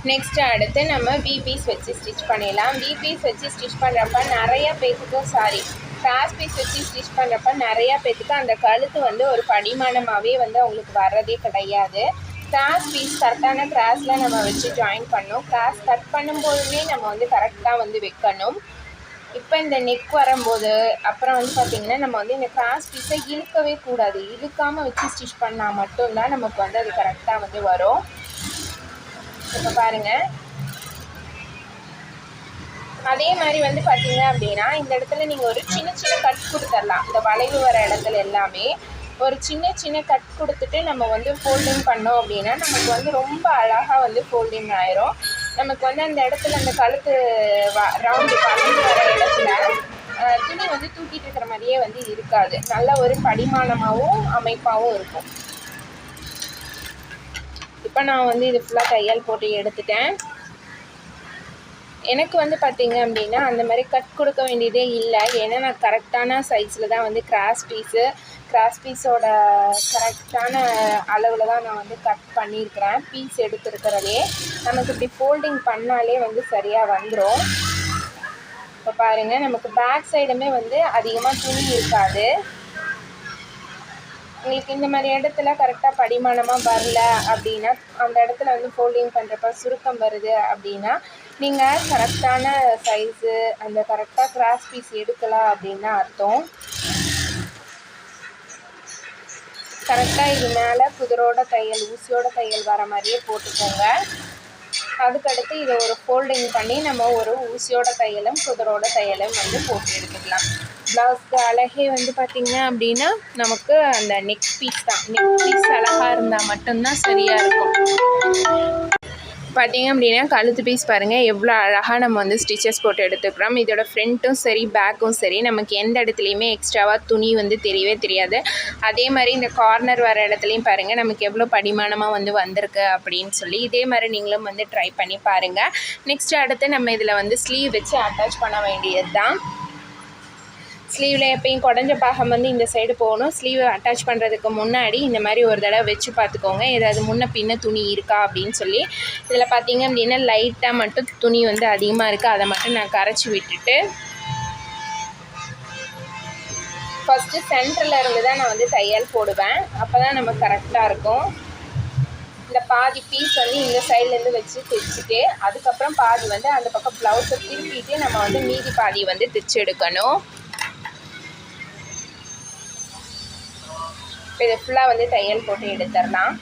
Next அடுத்து நம்ம piece வச்சு ஸ்டிச் பண்ணிடலாம். பீஸ் வச்சு ஸ்டிச் பண்ணுறப்ப நிறையா பேத்துக்கும் கிராஸ் பீஸ் வச்சு ஸ்டிச் பண்ணுறப்ப நிறையா பேத்துக்கு அந்த கழுத்து வந்து ஒரு படிமானமாகவே வந்து அவங்களுக்கு வர்றதே கிடையாது. கிராஸ் பீஸ் கரெக்டான கிராஸில் நம்ம வச்சு ஜாயின் பண்ணணும். கிராஸ் கட் பண்ணும்போதுமே நம்ம வந்து கரெக்டாக வந்து வைக்கணும். இப்போ இந்த நெக் வரும்போது அப்புறம் வந்து பார்த்திங்கன்னா நம்ம வந்து இந்த கிராஸ் பீஸை இழுக்கவே கூடாது. இழுக்காமல் வச்சு ஸ்டிச் பண்ணால் மட்டும்தான் நமக்கு வந்து அது கரெக்டாக வந்து வரும். இப்போ பாருங்கள், அதே மாதிரி வந்து பார்த்தீங்க அப்படின்னா இந்த இடத்துல நீங்கள் ஒரு சின்ன கட் கொடுத்துடலாம். இந்த வளைவு வர இடத்துல எல்லாமே ஒரு சின்ன கட் கொடுத்துட்டு நம்ம வந்து ஃபோல்டிங் பண்ணோம் அப்படின்னா நமக்கு வந்து ரொம்ப அழகாக வந்து ஃபோல்டிங் ஆயிரும். நமக்கு வந்து அந்த இடத்துல அந்த கழுத்து ரவுண்டு வளைவு வர இடத்துல துணி வந்து தூக்கிட்டு இருக்கிற மாதிரியே வந்து இருக்காது. நல்ல ஒரு படிமானமாகவும் அமைப்பாகவும் இருக்கும். இப்போ நான் வந்து இது ஃபுல்லாக தையல் போட்டு எடுத்துட்டேன். எனக்கு வந்து பார்த்திங்க அப்படின்னா அந்த மாதிரி கட் கொடுக்க வேண்டியதே இல்லை. ஏன்னா நான் கரெக்டான சைஸில் தான் வந்து கிராஸ் பீஸோட கரெக்டான அளவில் தான் நான் வந்து கட் பண்ணியிருக்கிறேன். பீஸ் எடுத்துருக்கிறதே நமக்கு இப்படி ஃபோல்டிங் பண்ணாலே வந்து சரியாக வந்துடும். இப்போ பாருங்கள், நமக்கு பேக் சைடுமே வந்து அதிகமாக துணி இருக்காது. உங்களுக்கு இந்த மாதிரி இடத்துல கரெக்டாக படிமானமாக வரல அப்படின்னா அந்த இடத்துல வந்து ஃபோல்டிங் பண்ணுறப்ப சுருக்கம் வருது அப்படின்னா நீங்கள் கரெக்டான சைஸு அந்த கரெக்டாக கிராஸ் பீஸ் எடுக்கலாம் அப்படின்னு அர்த்தம். கரெக்டாக இது மேலே குதிரோட தையல் ஊசியோட தையல் வர மாதிரியே போட்டுக்கோங்க. அதுக்கடுத்து இதை ஒரு ஃபோல்டிங் பண்ணி நம்ம ஒரு ஊசியோட தையலும் குதிரோட தையலும் வந்து போட்டு எடுத்துக்கலாம். ப்ளவுஸ்க்கு அழகே வந்து பார்த்திங்க அப்படின்னா நமக்கு அந்த நெக் பீஸ் தான். நெக் பீஸ் அழகாக இருந்தால் மட்டும்தான் சரியாக இருக்கும். பார்த்திங்க அப்படின்னா கழுத்து பீஸ் பாருங்கள் எவ்வளோ அழகாக நம்ம வந்து ஸ்டிச்சஸ் போட்டு எடுத்துக்கிறோம். இதோட ஃப்ரண்ட்டும் சரி பேக்கும் சரி நமக்கு எந்த இடத்துலையுமே எக்ஸ்ட்ராவாக துணி வந்து தெரியவே தெரியாது. அதே மாதிரி இந்த கார்னர் வர இடத்துலையும் பாருங்கள் நமக்கு எவ்வளோ படிமானமாக வந்து வந்திருக்கு அப்படின்னு சொல்லி இதே மாதிரி நீங்களும் வந்து ட்ரை பண்ணி பாருங்கள். நெக்ஸ்ட்டு அடுத்து நம்ம இதில் வந்து ஸ்லீவ் வச்சு அட்டாச் பண்ண வேண்டியது தான். ஸ்லீவில் எப்பயும் குடஞ்ச பாகம் வந்து இந்த சைடு போகணும். ஸ்லீவ் அட்டாச் பண்ணுறதுக்கு முன்னாடி இந்த மாதிரி ஒரு தடவை வச்சு பார்த்துக்கோங்க ஏதாவது முன்ன பின்ன துணி இருக்கா அப்படின்னு சொல்லி. இதில் பார்த்திங்க அப்படின்னா லைட்டாக மட்டும் துணி வந்து அதிகமாக இருக்குது. அதை மட்டும் நான் கரைச்சி விட்டுட்டு ஃபஸ்ட்டு சென்டரில் இருந்து தான் நான் வந்து தையல் போடுவேன். அப்போ தான் நம்ம கரெக்டாக இருக்கும். இந்த பாதி பீஸ் வந்து இந்த சைட்லேருந்து வச்சு தைச்சிட்டு அதுக்கப்புறம் பாதி வந்து அந்த பக்கம் ப்ளவுஸை திருப்பிட்டு நம்ம வந்து மீதி பாதி வந்து தைச்சி எடுக்கணும். இதை ஃபுல்லாக வந்து தையல் போட்டு எடுத்துடலாம்.